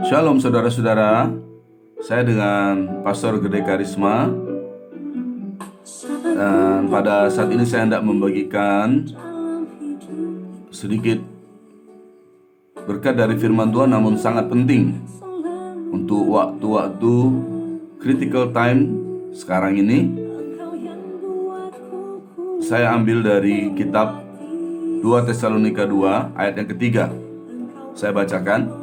Shalom saudara-saudara, saya dengan Pastor Gede Karisma. Dan pada saat ini saya hendak membagikan sedikit berkat dari firman Tuhan, namun sangat penting untuk waktu-waktu critical time sekarang ini. Saya ambil dari kitab 2 Tesalonika 2 ayat yang ketiga. Saya bacakan.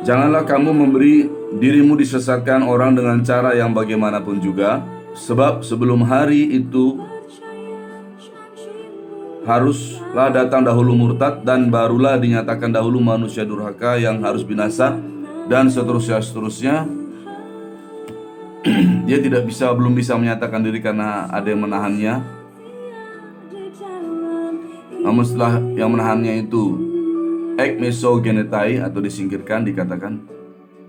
Janganlah kamu memberi dirimu disesatkan orang dengan cara yang bagaimanapun juga, sebab sebelum hari itu haruslah datang dahulu murtad, dan barulah dinyatakan dahulu manusia durhaka yang harus binasa, dan seterusnya. Dia belum bisa menyatakan diri karena ada yang menahannya. Namun setelah yang menahannya itu ekmesogenetai atau disingkirkan, dikatakan,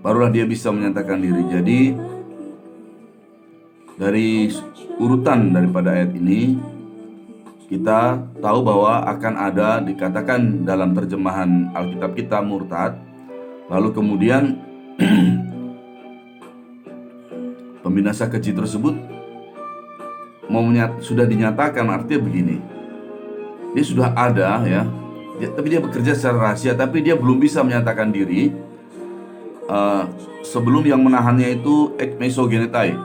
barulah dia bisa menyatakan diri. Jadi dari urutan daripada ayat ini, kita tahu bahwa akan ada, dikatakan dalam terjemahan Alkitab kita, murtad. Lalu kemudian pembinasa keji tersebut sudah dinyatakan. Artinya begini, dia sudah ada ya, tapi dia bekerja secara rahasia, tapi dia belum bisa menyatakan diri sebelum yang menahannya itu ekmesogenetai.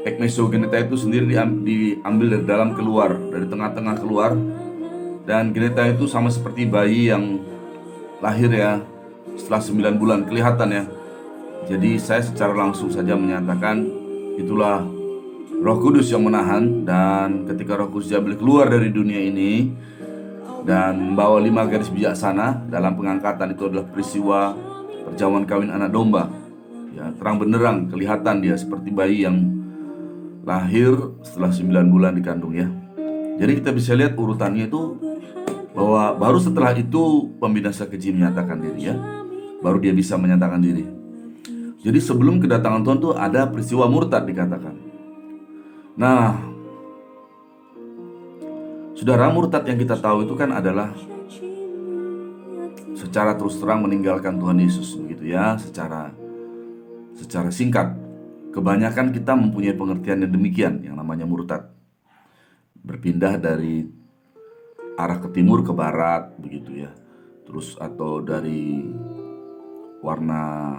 Ekmesogenetai itu sendiri diambil dari dalam keluar, dari tengah-tengah keluar. Dan geneta itu sama seperti bayi yang lahir ya, setelah 9 bulan, kelihatan ya. Jadi saya secara langsung saja menyatakan itulah Roh Kudus yang menahan. Dan ketika Roh Kudus diambil keluar dari dunia ini dan membawa 5 garis bijaksana dalam pengangkatan, itu adalah peristiwa perjamuan kawin anak domba ya, terang benderang kelihatan dia seperti bayi yang lahir setelah 9 bulan dikandung ya. Jadi kita bisa lihat urutannya itu, bahwa baru setelah itu pembinasa keji menyatakan diri ya, baru dia bisa menyatakan diri. Jadi sebelum kedatangan Tuhan tuh ada peristiwa murtad dikatakan. Nah, saudara, murtad yang kita tahu itu kan adalah secara terus terang meninggalkan Tuhan Yesus begitu ya, secara singkat. Kebanyakan kita mempunyai pengertian yang demikian, yang namanya murtad. Berpindah dari arah ke timur ke barat begitu ya. Terus atau dari warna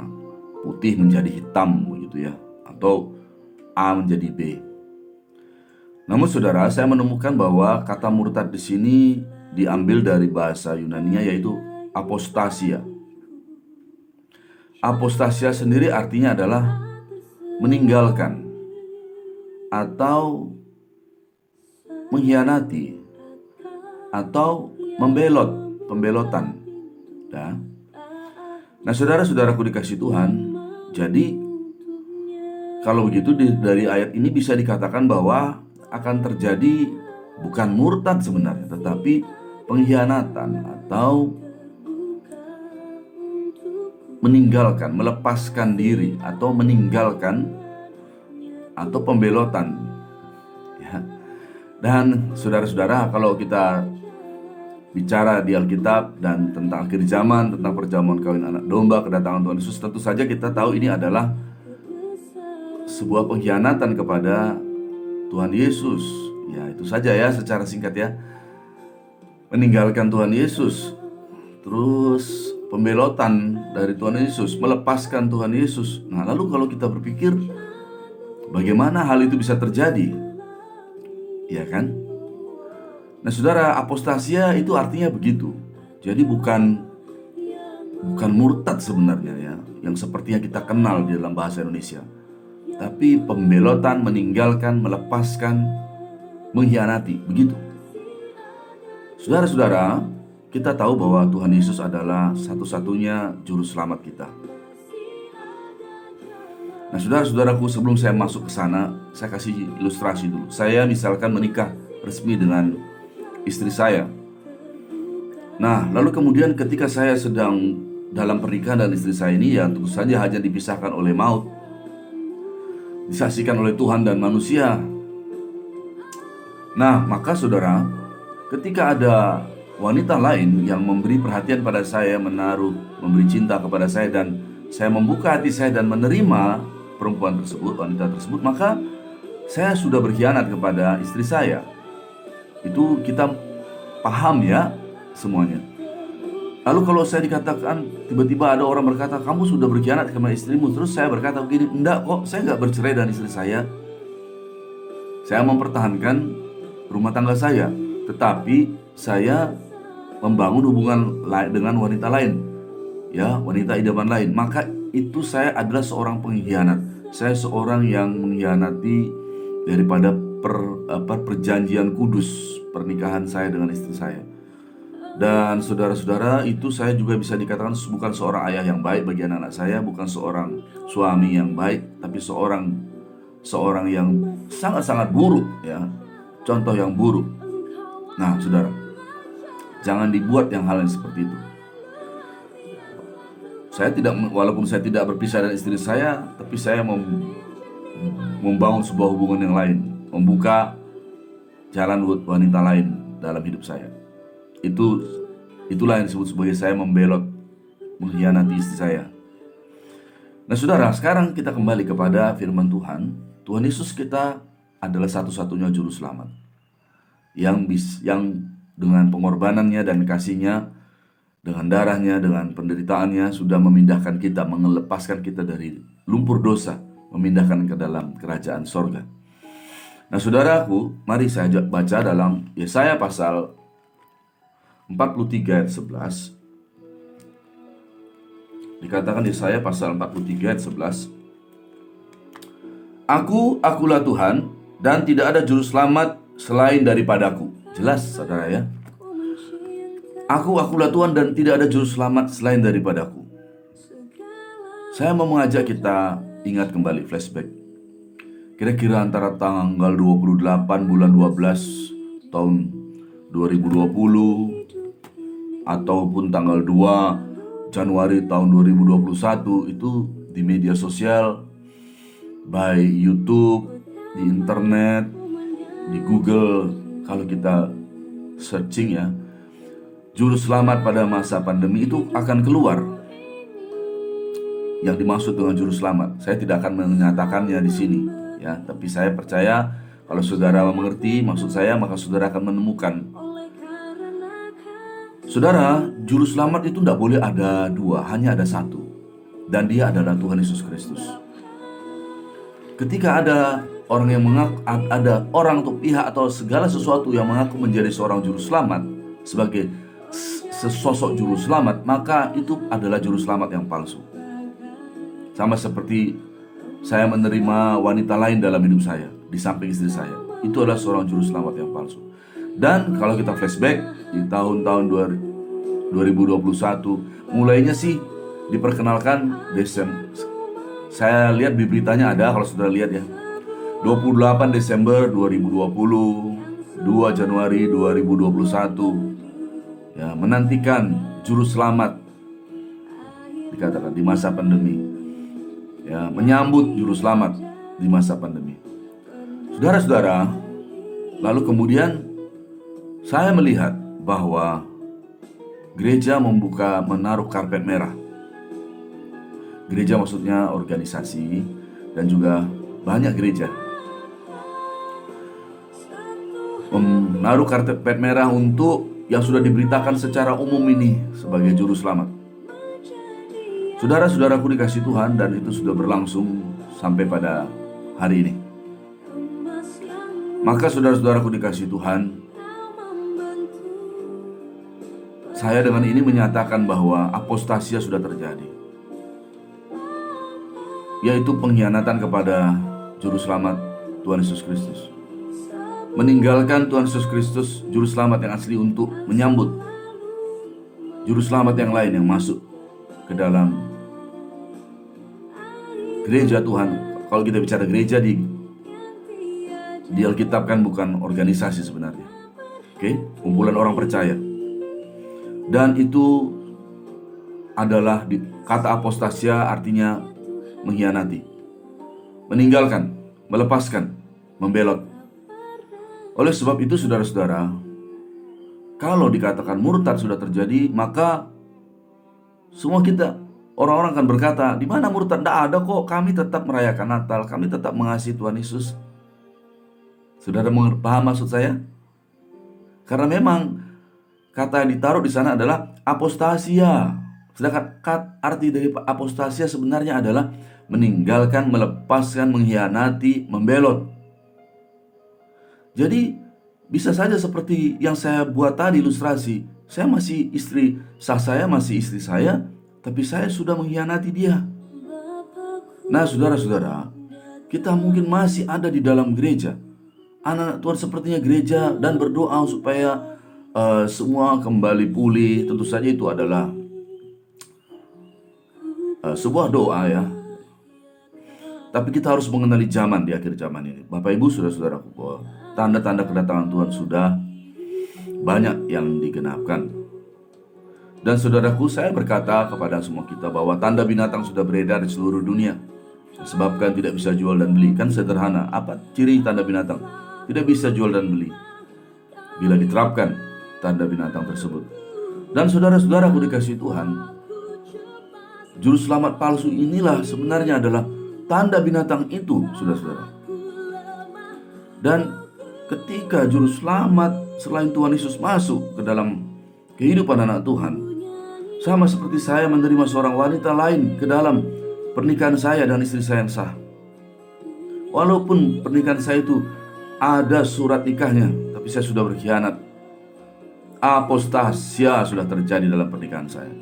putih menjadi hitam begitu ya, atau A menjadi B. Namun saudara, saya menemukan bahwa kata murtad di sini diambil dari bahasa Yunani-nya, yaitu apostasia. Apostasia sendiri artinya adalah meninggalkan atau mengkhianati atau pembelotan. Nah, saudara-saudaraku dikasih Tuhan, jadi kalau begitu dari ayat ini bisa dikatakan bahwa akan terjadi bukan murtad sebenarnya, tetapi pengkhianatan atau meninggalkan, melepaskan diri, atau meninggalkan atau pembelotan ya. Dan saudara-saudara, kalau kita bicara di Alkitab dan tentang akhir zaman, tentang perjamuan kawin anak domba, kedatangan Tuhan Yesus, tentu saja kita tahu ini adalah sebuah pengkhianatan kepada Tuhan Yesus. Ya, itu saja ya secara singkat ya. Meninggalkan Tuhan Yesus, terus pembelotan dari Tuhan Yesus, melepaskan Tuhan Yesus. Nah, lalu kalau kita berpikir bagaimana hal itu bisa terjadi? Ya kan? Nah, saudara, apostasia itu artinya begitu. Jadi bukan murtad sebenarnya ya, yang sepertinya kita kenal di dalam bahasa Indonesia, tapi pembelotan, meninggalkan, melepaskan, mengkhianati, begitu. Saudara-saudara, kita tahu bahwa Tuhan Yesus adalah satu-satunya juru selamat kita. Nah, saudara-saudaraku, sebelum saya masuk ke sana, saya kasih ilustrasi dulu. Saya misalkan menikah resmi dengan istri saya. Nah, lalu kemudian ketika saya sedang dalam pernikahan dan istri saya ini, ya tentu saja hanya dipisahkan oleh maut, disaksikan oleh Tuhan dan manusia. Nah, maka saudara, ketika ada wanita lain yang memberi perhatian pada saya, memberi cinta kepada saya, dan saya membuka hati saya dan menerima perempuan tersebut, wanita tersebut, maka saya sudah berkhianat kepada istri saya. Itu kita paham ya semuanya. Lalu kalau saya dikatakan, tiba-tiba ada orang berkata, kamu sudah berkhianat kepada istrimu. Terus saya berkata begini, enggak kok, saya enggak bercerai dari istri saya. Saya mempertahankan rumah tangga saya, tetapi saya membangun hubungan dengan wanita lain, ya, wanita idaman lain. Maka itu saya adalah seorang pengkhianat. Saya seorang yang mengkhianati daripada perjanjian kudus pernikahan saya dengan istri saya. Dan saudara-saudara, itu saya juga bisa dikatakan bukan seorang ayah yang baik bagi anak-anak saya, bukan seorang suami yang baik, tapi seorang yang sangat-sangat buruk, ya, contoh yang buruk. Nah, saudara, jangan dibuat yang hal yang seperti itu. Walaupun saya tidak berpisah dengan istri saya, tapi saya membangun sebuah hubungan yang lain, membuka jalan wanita lain dalam hidup saya. Itulah yang disebut sebagai saya mengkhianati istri saya. Nah, saudara, sekarang kita kembali kepada firman Tuhan. Tuhan Yesus kita adalah satu-satunya juru selamat yang dengan pengorbanannya dan kasihnya, dengan darahnya, dengan penderitaannya sudah memindahkan kita, melepaskan kita dari lumpur dosa, memindahkan ke dalam kerajaan sorga. Nah, saudaraku, mari saya baca dalam Yesaya pasal 43 ayat 11. Dikatakan Yesaya pasal 43 ayat 11, Akulah Tuhan, dan tidak ada juru selamat selain daripadaku. Jelas, saudara, ya. Akulah Tuhan, dan tidak ada juru selamat selain daripadaku. Saya mau mengajak kita ingat kembali, flashback. Kira-kira antara tanggal 28 bulan 12 tahun 2020 ataupun tanggal 2 Januari tahun 2021, itu di media sosial, baik YouTube, di internet, di Google, kalau kita searching, ya, juru selamat pada masa pandemi itu akan keluar. Yang dimaksud dengan juru selamat, saya tidak akan menyatakannya di sini, ya, tapi saya percaya kalau saudara mengerti maksud saya, maka saudara akan menemukan. Saudara, juru selamat itu tidak boleh ada dua, hanya ada satu, dan dia adalah Tuhan Yesus Kristus. Ketika ada orang yang ada orang atau pihak atau segala sesuatu yang mengaku menjadi seorang juru selamat, sebagai sesosok juru selamat, maka itu adalah juru selamat yang palsu. Sama seperti saya menerima wanita lain dalam hidup saya di samping istri saya, itu adalah seorang juru selamat yang palsu. Dan kalau kita flashback di tahun-tahun 2021, mulainya sih diperkenalkan Desember. Saya lihat di beritanya ada, kalau saudara lihat, ya, 28 Desember 2020, 2 Januari 2021, ya, menantikan juru selamat, dikatakan di masa pandemi, ya, menyambut juru selamat di masa pandemi. Saudara-saudara, lalu kemudian saya melihat bahwa gereja menaruh karpet merah. Gereja maksudnya organisasi, dan juga banyak gereja menaruh karpet merah untuk yang sudah diberitakan secara umum ini sebagai juru selamat. Saudara-saudaraku dikasih Tuhan, dan itu sudah berlangsung sampai pada hari ini. Maka saudara-saudaraku dikasih Tuhan, saya dengan ini menyatakan bahwa apostasia sudah terjadi, yaitu pengkhianatan kepada juru selamat Tuhan Yesus Kristus. Meninggalkan Tuhan Yesus Kristus, juru selamat yang asli, untuk menyambut juru selamat yang lain yang masuk ke dalam gereja Tuhan. Kalau kita bicara gereja di Alkitab kan bukan organisasi sebenarnya, kumpulan orang percaya. Dan itu adalah kata apostasia, artinya mengkhianati, meninggalkan, melepaskan, membelot. Oleh sebab itu, saudara-saudara, Kalau dikatakan murtad sudah terjadi, maka semua kita, orang-orang akan berkata, di mana murtad? Tidak ada kok, kami tetap merayakan Natal, kami tetap mengasihi Tuhan Yesus. Saudara paham maksud saya? Karena memang kata yang ditaruh di sana adalah apostasia. Sedangkan arti dari apostasia sebenarnya adalah meninggalkan, melepaskan, mengkhianati, membelot. Jadi bisa saja seperti yang saya buat tadi ilustrasi. Saya masih istri sah, saya masih istri saya, tapi saya sudah mengkhianati dia. Nah, saudara-saudara, kita mungkin masih ada di dalam gereja. Anak-anak Tuhan sepertinya gereja dan berdoa supaya semua kembali pulih. Tentu saja itu adalah sebuah doa ya. Tapi kita harus mengenali zaman di akhir zaman ini. Bapak Ibu, saudara-saudaraku, bahwa tanda-tanda kedatangan Tuhan sudah banyak yang digenapkan. Dan saudaraku, saya berkata kepada semua kita bahwa tanda binatang sudah beredar di seluruh dunia. Sebabkan tidak bisa jual dan beli. Kan sederhana. Apa ciri tanda binatang? Tidak bisa jual dan beli bila diterapkan tanda binatang tersebut. Dan saudara-saudaraku dikasihi Tuhan, juru selamat palsu inilah sebenarnya adalah tanda binatang itu, saudara-saudara. Dan ketika juru selamat selain Tuhan Yesus masuk ke dalam kehidupan anak Tuhan, sama seperti saya menerima seorang wanita lain ke dalam pernikahan saya dan istri saya yang sah. Walaupun pernikahan saya itu ada surat nikahnya, tapi saya sudah berkhianat. Apostasia sudah terjadi dalam pernikahan saya.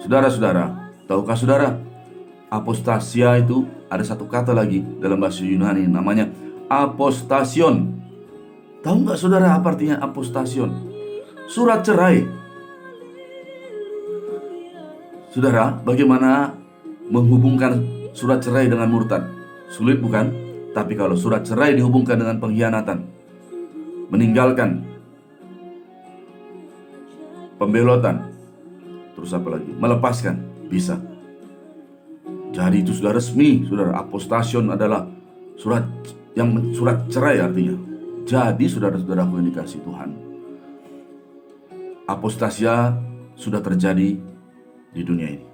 Saudara-saudara, tahukah saudara, apostasia itu ada satu kata lagi dalam bahasa Yunani, namanya apostasion. Tahu nggak saudara apa artinya apostasion? Surat cerai. Saudara, bagaimana menghubungkan surat cerai dengan murtad? Sulit bukan? Tapi kalau surat cerai dihubungkan dengan pengkhianatan, meninggalkan, pembelotan, terus apa lagi? Melepaskan, bisa. Jadi itu sudah resmi, saudara. Apostasion adalah surat cerai artinya. Jadi saudara-saudaraku yang dikasihi Tuhan, apostasia sudah terjadi di dunia ini.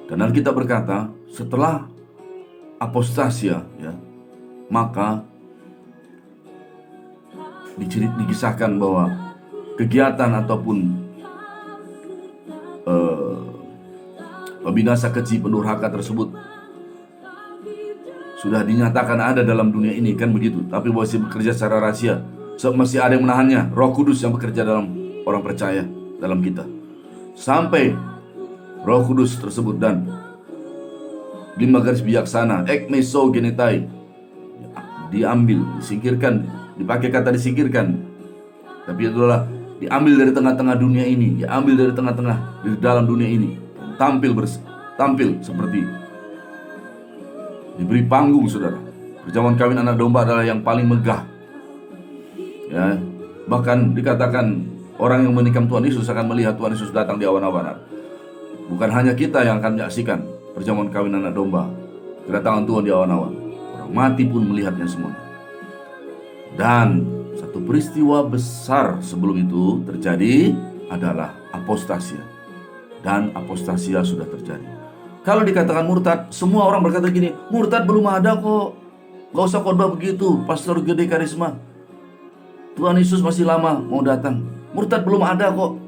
Dan Alkitab berkata, setelah apostasia ya, maka dikisahkan bahwa kegiatan ataupun pembinasa keji pendurhaka tersebut sudah dinyatakan ada dalam dunia ini, kan begitu. Tapi masih bekerja secara rahasia. Masih ada yang menahannya, Roh Kudus yang bekerja dalam orang percaya, dalam kita. Sampai Roh Kudus tersebut dan 5 garis bijaksana, ek meso genetai, diambil, disingkirkan, dipakai kata disingkirkan, tapi itulah diambil dari tengah-tengah dunia ini, diambil dari tengah-tengah di dalam dunia ini, tampil seperti diberi panggung, saudara. Perjamuan kawin anak domba adalah yang paling megah. Ya, bahkan dikatakan orang yang menikam Tuhan Yesus akan melihat Tuhan Yesus datang di awan-awan. Bukan hanya kita yang akan menyaksikan perjamuan kawin anak domba, kedatangan Tuhan di awan-awan. Orang mati pun melihatnya semuanya. Dan satu peristiwa besar sebelum itu terjadi adalah apostasia. Dan apostasia sudah terjadi. Kalau dikatakan murtad, semua orang berkata gini, murtad belum ada kok, gak usah khotbah begitu, pastor gede karisma, Tuhan Yesus masih lama mau datang, murtad belum ada kok.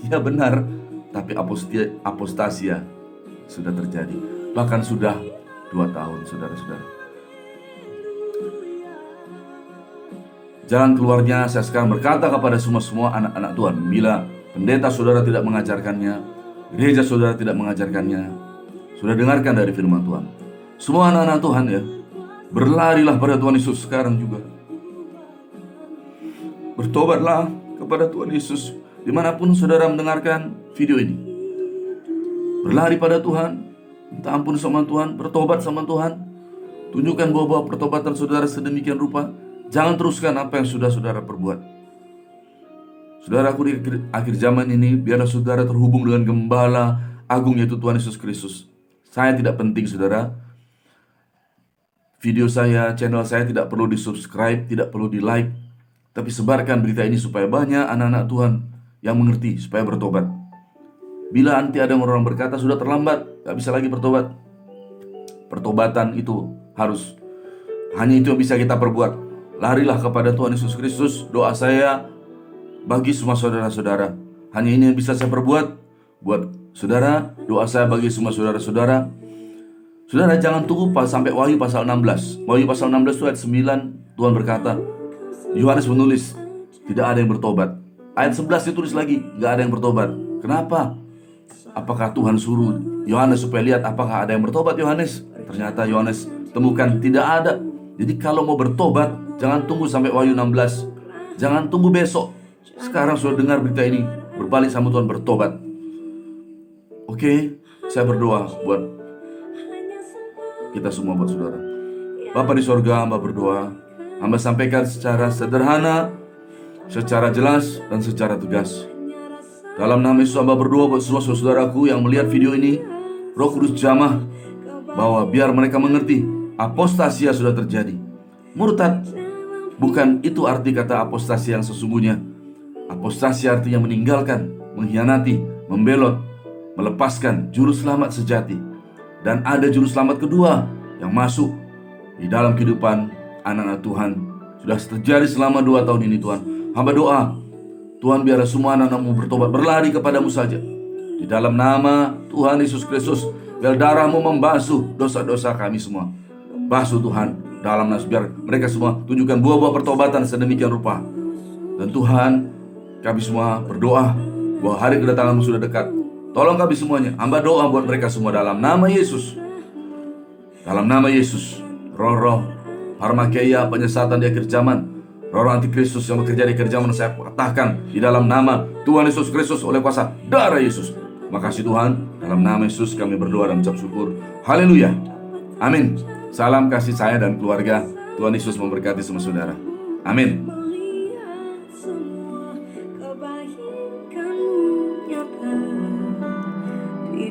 Ya benar, tapi apostasia sudah terjadi. Bahkan sudah 2 tahun, saudara-saudara. Jalan keluarnya saya sekarang berkata kepada semua anak-anak Tuhan, bila pendeta saudara tidak mengajarkannya, gereja saudara tidak mengajarkannya, sudah dengarkan dari firman Tuhan. Semua anak-anak Tuhan ya, berlarilah pada Tuhan Yesus sekarang juga. Bertobatlah kepada Tuhan Yesus dimanapun saudara mendengarkan video ini. Berlari pada Tuhan, minta ampun sama Tuhan, bertobat sama Tuhan. Tunjukkan bahwa pertobatan saudara sedemikian rupa. Jangan teruskan apa yang sudah saudara perbuat. Saudaraku, di akhir zaman ini, biarlah saudara terhubung dengan Gembala Agung, yaitu Tuhan Yesus Kristus. Saya tidak penting, saudara. Video saya, channel saya tidak perlu di subscribe, tidak perlu di like. Tapi sebarkan berita ini supaya banyak anak-anak Tuhan yang mengerti, supaya bertobat. Bila nanti ada orang berkata sudah terlambat, gak bisa lagi bertobat. Pertobatan itu harus, hanya itu yang bisa kita perbuat. Larilah kepada Tuhan Yesus Kristus. Doa saya bagi semua saudara-saudara, hanya ini yang bisa saya perbuat buat saudara. Doa saya bagi semua saudara-saudara. Saudara jangan tunggu sampai Wahyu pasal 16. Wahyu pasal 16 itu ayat 9, Tuhan berkata, Yohanes menulis, tidak ada yang bertobat. Ayat 11 ditulis lagi, gak ada yang bertobat. Kenapa? Apakah Tuhan suruh Yohanes supaya lihat apakah ada yang bertobat Yohanes? Ternyata Yohanes temukan tidak ada. Jadi kalau mau bertobat, jangan tunggu sampai Wahyu 16. Jangan tunggu besok. Sekarang sudah dengar berita ini, berbalik sama Tuhan, bertobat. Oke, saya berdoa buat kita semua, buat saudara. Bapa di sorga, hamba berdoa, hamba sampaikan secara sederhana, secara jelas, dan secara tegas. Dalam nama Yesus hamba berdoa buat semua saudaraku yang melihat video ini. Roh Kudus jamah bahwa biar mereka mengerti apostasia sudah terjadi. Murtad, bukan itu arti kata apostasi yang sesungguhnya. Apostasi artinya meninggalkan, mengkhianati, membelot, melepaskan juru selamat sejati. Dan ada juru selamat kedua yang masuk di dalam kehidupan anak-anak Tuhan. Sudah terjadi selama 2 tahun ini Tuhan. Hamba doa, Tuhan biar semua anak-anakmu bertobat, berlari kepadamu saja. Di dalam nama Tuhan Yesus Kristus, biar darahmu membasuh dosa-dosa kami semua. Basuh Tuhan dalam nas, biar mereka semua tunjukkan buah-buah pertobatan sedemikian rupa. Dan Tuhan, kami semua berdoa bahwa hari kedatanganmu sudah dekat. Tolong kami semuanya, hamba doa buat mereka semua dalam nama Yesus. Dalam nama Yesus, roh-roh Harmakeia, penyesatan di akhir zaman, roh-roh antikristus yang bekerja di akhir zaman, saya patahkan di dalam nama Tuhan Yesus Kristus oleh kuasa darah Yesus. Makasih Tuhan, dalam nama Yesus kami berdoa dan mengucap syukur. Haleluya, amin. Salam kasih saya dan keluarga. Tuhan Yesus memberkati semua saudara. Amin. Kebaikanmu nyata di